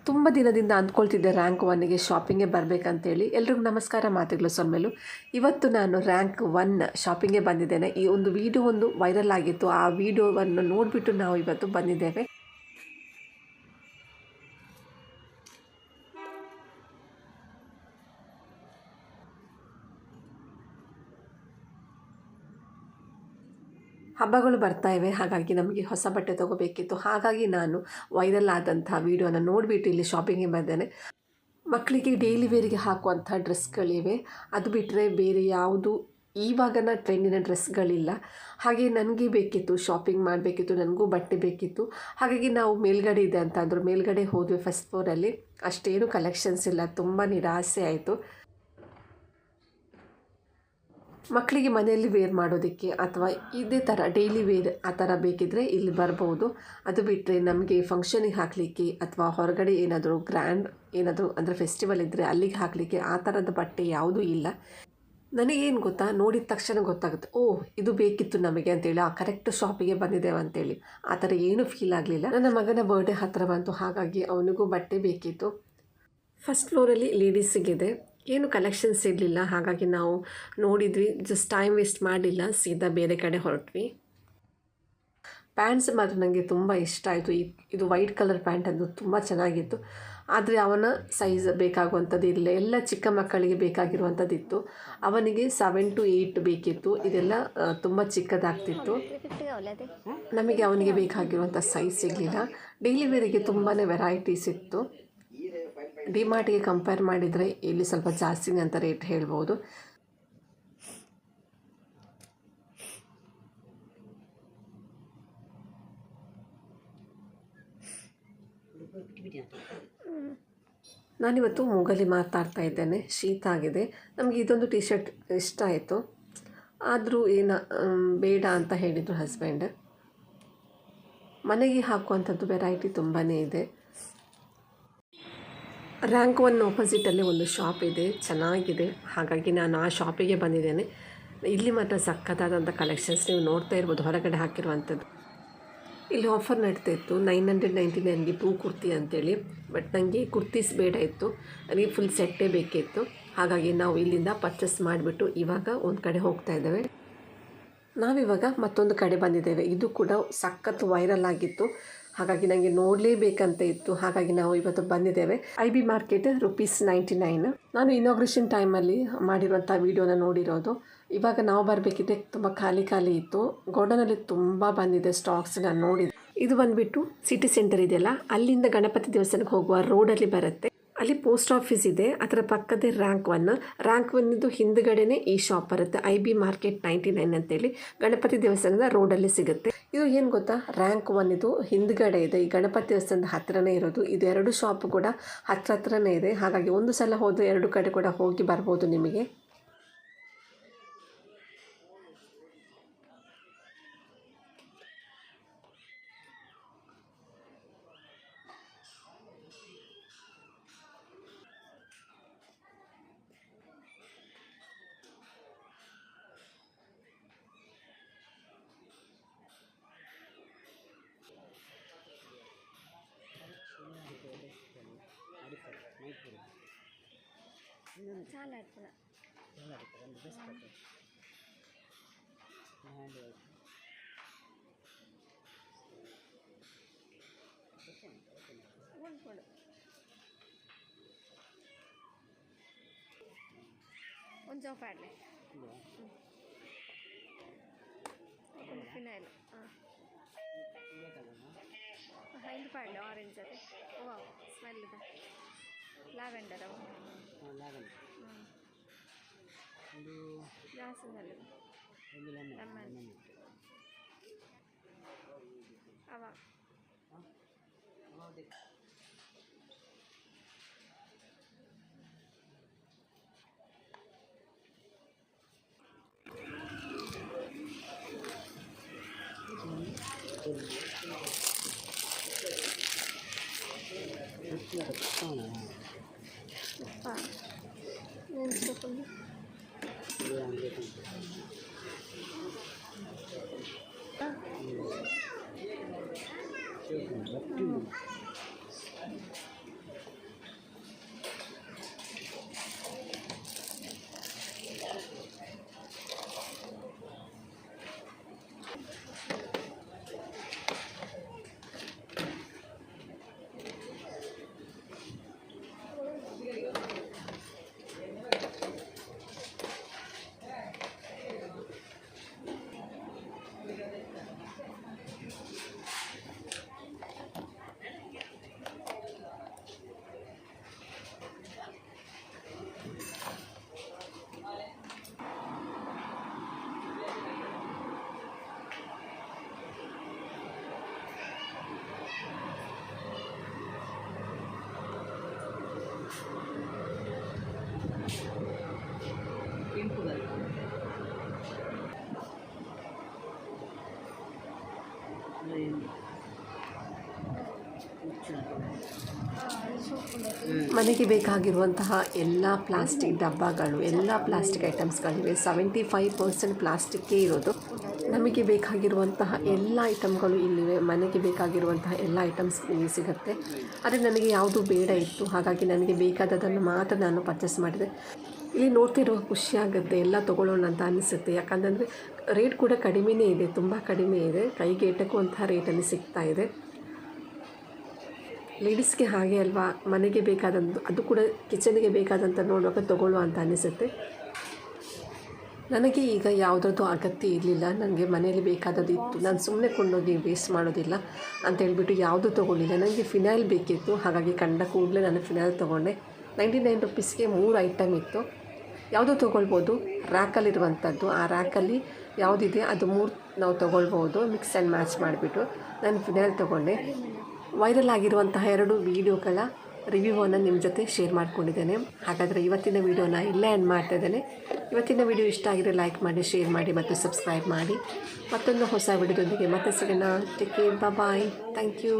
ತುಂಬ ದಿನದಿಂದ ಅಂದ್ಕೊಳ್ತಿದ್ದೆ ರ್ಯಾಂಕ್ ಒನ್ನಿಗೆ ಶಾಪಿಂಗ್ಗೆ ಬರಬೇಕಂತೇಳಿ. ಎಲ್ರಿಗೂ ನಮಸ್ಕಾರ, ಮಾತುಗಳು ಸೊನ್ಮೇಲು. ಇವತ್ತು ನಾನು ರ್ಯಾಂಕ್ ಒನ್ ಶಾಪಿಂಗ್ಗೆ ಬಂದಿದ್ದೇನೆ. ಈ ಒಂದು ವಿಡಿಯೋ ಒಂದು ವೈರಲ್ ಆಗಿತ್ತು. ಆ ವಿಡಿಯೋವನ್ನು ನೋಡಿಬಿಟ್ಟು ನಾವು ಇವತ್ತು ಬಂದಿದ್ದೇವೆ. ಹಬ್ಬಗಳು ಬರ್ತಾ ಇವೆ, ಹಾಗಾಗಿ ನಮಗೆ ಹೊಸ ಬಟ್ಟೆ ತೊಗೋಬೇಕಿತ್ತು. ಹಾಗಾಗಿ ನಾನು ವೈರಲ್ ಆದಂಥ ವೀಡಿಯೋನ ನೋಡಿಬಿಟ್ಟು ಇಲ್ಲಿ ಶಾಪಿಂಗಿಗೆ ಬಂದೇನೆ. ಮಕ್ಕಳಿಗೆ ಡೈಲಿ ವೇರಿಗೆ ಹಾಕುವಂಥ ಡ್ರೆಸ್ಗಳಿವೆ. ಅದು ಬಿಟ್ಟರೆ ಬೇರೆ ಯಾವುದು ಇವಾಗಿನ ಟ್ರೆಂಡಿನ ಡ್ರೆಸ್ಗಳಿಲ್ಲ. ಹಾಗೆ ನನಗೆ ಬೇಕಿತ್ತು, ಶಾಪಿಂಗ್ ಮಾಡಬೇಕಿತ್ತು, ನನಗೂ ಬಟ್ಟೆ ಬೇಕಿತ್ತು. ಹಾಗಾಗಿ ನಾವು ಮೇಲ್ಗಡೆ ಇದೆ ಅಂತ ಅಂದರು. ಮೇಲ್ಗಡೆ ಹೋದ್ವಿ. ಫಸ್ಟ್ ಫ್ಲೋರಲ್ಲಿ ಅಷ್ಟೇನು ಕಲೆಕ್ಷನ್ಸ್ ಇಲ್ಲ. ತುಂಬ ನಿರಾಸೆ ಆಯಿತು. ಮಕ್ಕಳಿಗೆ ಮನೆಯಲ್ಲಿ ವೇರ್ ಮಾಡೋದಕ್ಕೆ ಅಥವಾ ಇದೇ ಥರ ಡೈಲಿ ವೇರ್ ಆ ಥರ ಬೇಕಿದ್ದರೆ ಇಲ್ಲಿ ಬರ್ಬೋದು. ಅದು ಬಿಟ್ಟರೆ ನಮಗೆ ಫಂಕ್ಷನಿಗೆ ಹಾಕಲಿಕ್ಕೆ ಅಥವಾ ಹೊರಗಡೆ ಏನಾದರೂ ಗ್ರ್ಯಾಂಡ್ ಏನಾದರೂ ಅಂದರೆ ಫೆಸ್ಟಿವಲ್ ಇದ್ದರೆ ಅಲ್ಲಿಗೆ ಹಾಕಲಿಕ್ಕೆ ಆ ಥರದ ಬಟ್ಟೆ ಯಾವುದೂ ಇಲ್ಲ. ನನಗೇನು ಗೊತ್ತಾ, ನೋಡಿದ ತಕ್ಷಣ ಗೊತ್ತಾಗುತ್ತೆ, ಓಹ್ ಇದು ಬೇಕಿತ್ತು ನಮಗೆ ಅಂತೇಳಿ, ಆ ಕರೆಕ್ಟ್ ಶಾಪಿಗೆ ಬಂದಿದ್ದೇವೆ ಅಂತೇಳಿ. ಆ ಥರ ಏನೂ ಫೀಲ್ ಆಗಲಿಲ್ಲ. ನನ್ನ ಮಗನ ಬರ್ಡೇ ಹತ್ತಿರ ಬಂತು, ಹಾಗಾಗಿ ಅವನಿಗೂ ಬಟ್ಟೆ ಬೇಕಿತ್ತು. ಫಸ್ಟ್ ಫ್ಲೋರಲ್ಲಿ ಲೇಡೀಸಿಗಿದೆ, ಏನು ಕಲೆಕ್ಷನ್ಸ್ ಇರಲಿಲ್ಲ. ಹಾಗಾಗಿ ನಾವು ನೋಡಿದ್ವಿ, ಜಸ್ಟ್ ಟೈಮ್ ವೇಸ್ಟ್ ಮಾಡಲಿಲ್ಲ, ಸೀದಾ ಬೇರೆ ಕಡೆ ಹೊರಟ್ವಿ. ಪ್ಯಾಂಟ್ಸ್ ಮಾತ್ರ ನನಗೆ ತುಂಬ ಇಷ್ಟ ಆಯಿತು. ಇದು ವೈಟ್ ಕಲರ್ ಪ್ಯಾಂಟ್ ಅದು ತುಂಬ ಚೆನ್ನಾಗಿತ್ತು. ಆದರೆ ಅವನ ಸೈಜ್ ಬೇಕಾಗುವಂಥದ್ದು ಇಲ್ಲ, ಎಲ್ಲ ಚಿಕ್ಕ ಮಕ್ಕಳಿಗೆ ಬೇಕಾಗಿರುವಂಥದ್ದಿತ್ತು. ಅವನಿಗೆ 7 to 8 ಬೇಕಿತ್ತು. ಇದೆಲ್ಲ ತುಂಬ ಚಿಕ್ಕದಾಗ್ತಿತ್ತು. ನಮಗೆ ಅವನಿಗೆ ಬೇಕಾಗಿರುವಂಥ ಸೈಜ್ ಸಿಗಲಿಲ್ಲ. ಡೈಲಿ ವೇರಿಗೆ ತುಂಬಾ ವೆರೈಟೀಸ್ ಇತ್ತು. ಡಿಮಾರ್ಟ್ಗೆ ಕಂಪೇರ್ ಮಾಡಿದರೆ ಇಲ್ಲಿ ಸ್ವಲ್ಪ ಜಾಸ್ತಿನೇ ಅಂತ ರೇಟ್ ಹೇಳ್ಬೋದು. ನಾನಿವತ್ತು ಮೂಗಲ್ಲಿ ಮಾತಾಡ್ತಾ ಇದ್ದೇನೆ. ಶೀತ ಆಗಿದೆ. ನಮಗೆ ಇದೊಂದು ಟಿ ಶರ್ಟ್ ಇಷ್ಟ ಆಯಿತು, ಆದರೂ ಬೇಡ ಅಂತ ಹೇಳಿದರು ಹಸ್ಬೆಂಡ್. ಮನೆಗೆ ಹಾಕುವಂಥದ್ದು ವೆರೈಟಿ ತುಂಬಾ ಇದೆ. ರ್ಯಾಂಕ್ ಒನ್ ಆಪೋಸಿಟಲ್ಲಿ ಒಂದು ಶಾಪ್ ಇದೆ, ಚೆನ್ನಾಗಿದೆ. ಹಾಗಾಗಿ ನಾನು ಆ ಶಾಪಿಗೆ ಬಂದಿದ್ದೇನೆ. ಇಲ್ಲಿ ಮಾತ್ರ ಸಖತ್ತಾದಂಥ ಕಲೆಕ್ಷನ್ಸ್ ನೀವು ನೋಡ್ತಾ ಇರ್ಬೋದು, ಹೊರಗಡೆ ಹಾಕಿರುವಂಥದ್ದು. ಇಲ್ಲಿ ಆಫರ್ ನಡೀತಾ ಇತ್ತು, 999ಗೆ 2 ಕುರ್ತಿ ಅಂತೇಳಿ. ಬಟ್ ನನಗೆ ಕುರ್ತೀಸ್ ಬೇಡ ಇತ್ತು, ನನಗೆ ಫುಲ್ ಸೆಟ್ಟೇ ಬೇಕಿತ್ತು. ಹಾಗಾಗಿ ನಾವು ಇಲ್ಲಿಂದ ಪರ್ಚೇಸ್ ಮಾಡಿಬಿಟ್ಟು ಇವಾಗ ಒಂದು ಕಡೆ ಹೋಗ್ತಾ ಇದ್ದೇವೆ. ನಾವಿವಾಗ ಮತ್ತೊಂದು ಕಡೆ ಬಂದಿದ್ದೇವೆ. ಇದು ಕೂಡ ಸಖತ್ ವೈರಲ್ ಆಗಿತ್ತು, ಹಾಗಾಗಿ ನನಗೆ ನೋಡಲೇಬೇಕಂತ ಇತ್ತು. ಹಾಗಾಗಿ ನಾವು ಇವತ್ತು ಬಂದಿದ್ದೇವೆ. IB market, ₹99. ನಾನು ಇನಾಗ್ರೇಷನ್ ಟೈಮಲ್ಲಿ ಮಾಡಿರುವಂಥ ವೀಡಿಯೋನ ನೋಡಿರೋದು. ಇವಾಗ ನಾವು ಬರಬೇಕಿದ್ರೆ ತುಂಬ ಖಾಲಿ ಇತ್ತು. ಗೋಡನಲ್ಲಿ ತುಂಬ ಬಂದಿದೆ ಸ್ಟಾಕ್ಸ್, ನಾನು ನೋಡಿದೆ. ಇದು ಬಂದುಬಿಟ್ಟು ಸಿಟಿ ಸೆಂಟರ್ ಇದೆಯಲ್ಲ, ಅಲ್ಲಿಂದ ಗಣಪತಿ ದೇವಸ್ಥಾನಕ್ಕೆ ಹೋಗುವ ರೋಡಲ್ಲಿ ಬರುತ್ತೆ. ಅಲ್ಲಿ ಪೋಸ್ಟ್ ಆಫೀಸ್ ಇದೆ, ಅದರ ಪಕ್ಕದೇ ರ್ಯಾಂಕ್ ಒನ್ನಿದ್ದು ಹಿಂದ್ಗಡೆನೇ ಈ ಶಾಪ್ ಬರುತ್ತೆ. IB ಮಾರ್ಕೆಟ್ 99 ಅಂತೇಳಿ ಗಣಪತಿ ದೇವಸ್ಥಾನದ ರೋಡಲ್ಲಿ ಸಿಗುತ್ತೆ. ಇದು ಏನು ಗೊತ್ತಾ, ರ್ಯಾಂಕ್ ಒನ್ ಇದು ಹಿಂದ್ಗಡೆ ಇದೆ, ಈ ಗಣಪತಿ ದೇವಸ್ಥಾನದ ಹತ್ತಿರನೇ ಇರೋದು. ಇದು 2 ಶಾಪ್ ಕೂಡ ಹತ್ರನೇ ಇದೆ. ಹಾಗಾಗಿ ಒಂದು ಸಲ ಹೋದರೆ 2 ಕಡೆ ಕೂಡ ಹೋಗಿ ಬರ್ಬೋದು ನಿಮಗೆ. చాలా ఆడుతున్నా కొంచెం ఫ్యాడ్లే ಫಿನೈಲ್ ಇದು ಫ್ಯಾಡ್ಲೆ ಆರೆಂಜ್ ಅದೇ. ಓ ಸ್ಮೆಲ್ ಇದೆ, ಲ್ಯಾವೆಂಡರ್. ಅವ ಜಾಸ್ತಿ ಸ್ಮೆಲ್ ಇದೆ. ಲೆಮನ್ ಅವ ಮನೆಗೆ ಬೇಕಾಗಿರುವಂತಹ ಎಲ್ಲ ಪ್ಲಾಸ್ಟಿಕ್ ಡಬ್ಬಗಳು, ಎಲ್ಲ ಪ್ಲಾಸ್ಟಿಕ್ ಐಟಮ್ಸ್ಗಳಿವೆ. 75% ಪ್ಲಾಸ್ಟಿಕ್ಕೇ ಇರೋದು. ನಮಗೆ ಬೇಕಾಗಿರುವಂತಹ ಎಲ್ಲ ಐಟಮ್ಗಳು ಇಲ್ಲಿವೆ. ಮನೆಗೆ ಬೇಕಾಗಿರುವಂತಹ ಎಲ್ಲ ಐಟಮ್ಸ್ ಇಲ್ಲಿ ಸಿಗುತ್ತೆ. ಆದರೆ ನನಗೆ ಯಾವುದು ಬೇಡ ಇತ್ತು, ಹಾಗಾಗಿ ನನಗೆ ಬೇಕಾದದನ್ನು ಮಾತ್ರ ನಾನು ಪರ್ಚೇಸ್ ಮಾಡಿದೆ. ಇಲ್ಲಿ ನೋಡ್ತಿರುವ ಖುಷಿಯಾಗುತ್ತೆ, ಎಲ್ಲ ತೊಗೊಳ್ಳೋಣ ಅಂತ ಅನಿಸುತ್ತೆ. ಯಾಕಂತಂದರೆ ರೇಟ್ ಕೂಡ ಕಡಿಮೆಯೇ ಇದೆ, ತುಂಬ ಕಡಿಮೆ ಇದೆ, ಕೈಗೆ ಎಟಕುವಂತಹ ರೇಟಲ್ಲಿ ಸಿಗ್ತಾ ಇದೆ. ಲೇಡೀಸ್ಗೆ ಹಾಗೆ ಅಲ್ವಾ, ಮನೆಗೆ ಬೇಕಾದಂಥ, ಅದು ಕೂಡ ಕಿಚನ್ಗೆ ಬೇಕಾದಂಥ ನೋಡುವಾಗ ತೊಗೊಳ್ಳುವ ಅಂತ ಅನಿಸುತ್ತೆ. ನನಗೆ ಈಗ ಯಾವುದಾದ್ರು ಅಗತ್ಯ ಇರಲಿಲ್ಲ, ನನಗೆ ಮನೆಯಲ್ಲಿ ಬೇಕಾದದ್ದು ಇತ್ತು. ನಾನು ಸುಮ್ಮನೆ ಕೊಂಡೋಗಿ ವೇಸ್ಟ್ ಮಾಡೋದಿಲ್ಲ ಅಂತ ಹೇಳ್ಬಿಟ್ಟು ಯಾವುದೂ ತೊಗೊಳ್ಳಿಲ್ಲ. ನನಗೆ ಫಿನೈಲ್ ಬೇಕಿತ್ತು, ಹಾಗಾಗಿ ಕಂಡ ಕೂಡಲೇ ನಾನು ಫಿನೈಲ್ ತೊಗೊಂಡೆ. 99 ರುಪೀಸ್ಗೆ 3 ಐಟಮ್ ಇತ್ತು. ಯಾವುದೂ ತೊಗೊಳ್ಬೋದು, ರ್ಯಾಕಲ್ಲಿರುವಂಥದ್ದು. ಆ ರ್ಯಾಕಲ್ಲಿ ಯಾವುದಿದೆ ಅದು 3 ನಾವು ತೊಗೊಳ್ಬೋದು. ಮಿಕ್ಸ್ ಆ್ಯಂಡ್ ಮ್ಯಾಚ್ ಮಾಡಿಬಿಟ್ಟು ನಾನು ಫಿನೈಲ್ ತೊಗೊಂಡೆ. ವೈರಲ್ ಆಗಿರುವಂತಹ 2 ವೀಡಿಯೋಗಳ ರಿವ್ಯೂವನ್ನು ನಿಮ್ಮ ಜೊತೆ ಶೇರ್ ಮಾಡ್ಕೊಂಡಿದ್ದೇನೆ. ಹಾಗಾದರೆ ಇವತ್ತಿನ ವೀಡಿಯೋನ ಇಲ್ಲೇ ಎಂಡ್ ಮಾಡ್ತಾ ಇದ್ದೇನೆ. ಇವತ್ತಿನ ವೀಡಿಯೋ ಇಷ್ಟ ಆಗಿದ್ರೆ ಲೈಕ್ ಮಾಡಿ, ಶೇರ್ ಮಾಡಿ ಮತ್ತು ಸಬ್ಸ್ಕ್ರೈಬ್ ಮಾಡಿ. ಮತ್ತೊಂದು ಹೊಸ ವೀಡಿಯೋದೊಂದಿಗೆ ಮತ್ತೆ ಸಿಗೋಣ. Take care, bye, thank you.